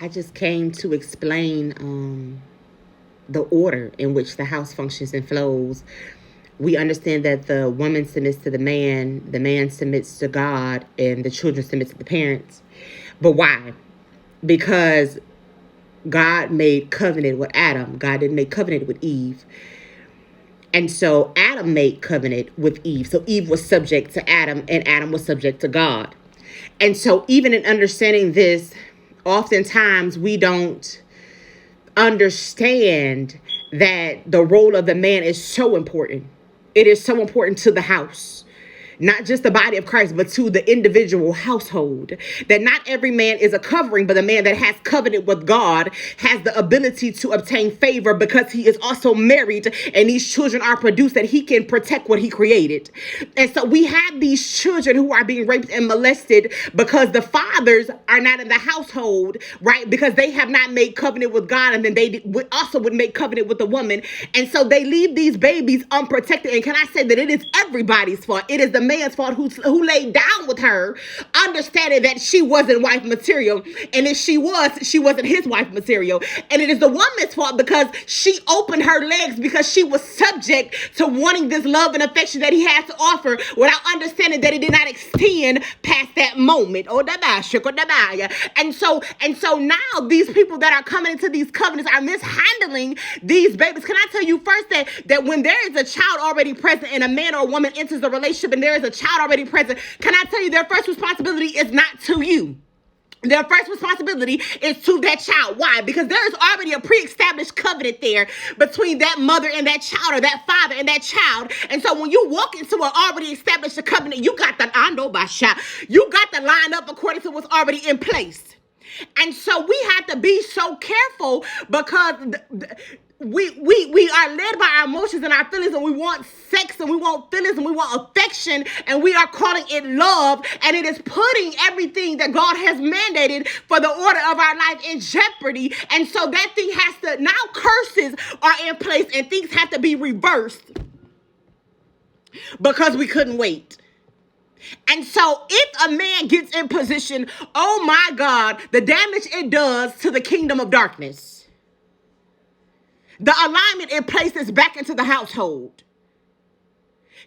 I just came to explain the order in which the house functions and flows. We understand that the woman submits to the man submits to God, and the children submit to the parents. But why? Because God made covenant with Adam. God didn't make covenant with Eve. And so Adam made covenant with Eve. So Eve was subject to Adam, and Adam was subject to God. And so, even in understanding this, oftentimes we don't understand that the role of the man is so important. It is so important to the house, not just the body of Christ, but to the individual household. That not every man is a covering, but the man that has covenant with God has the ability to obtain favor because he is also married and these children are produced, that he can protect what he created. And so we have these children who are being raped and molested because the fathers are not in the household, right? Because they have not made covenant with God, and then they also would make covenant with the woman. And so they leave these babies unprotected. And can I say that it is everybody's fault? It is the man's fault who laid down with her, understanding that she wasn't wife material. And if she was, she wasn't his wife material. And it is the woman's fault because she opened her legs because she was subject to wanting this love and affection that he had to offer without understanding that it did not extend past that moment. And so now these people that are coming into these covenants are mishandling these babies. Can I tell you first that when there is a child already present and a man or a woman enters the relationship and there is a child already present, can I tell you their first responsibility is not to you. Their first responsibility is to that child. Why? Because there is already a pre-established covenant there between that mother and that child, or that father and that child. And so when you walk into an already established covenant, you got the you got to line up according to what's already in place. And so we have to be so careful because we are led by our emotions and our feelings, and we want sex and we want feelings and we want affection, and we are calling it love, and it is putting everything that God has mandated for the order of our life in jeopardy. And so that thing has to, now curses are in place and things have to be reversed because we couldn't wait. And so if a man gets in position, oh my God, the damage it does to the kingdom of darkness. The alignment it places back into the household.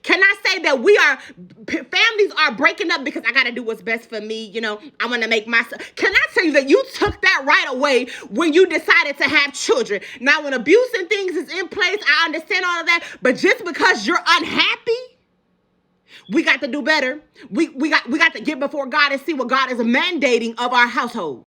Can I say that families are breaking up because I got to do what's best for me? I want to make myself. Can I tell you that you took that right away when you decided to have children? Now, when abuse and things is in place, I understand all of that. But just because you're unhappy, we got to do better. We got to get before God and see what God is mandating of our household.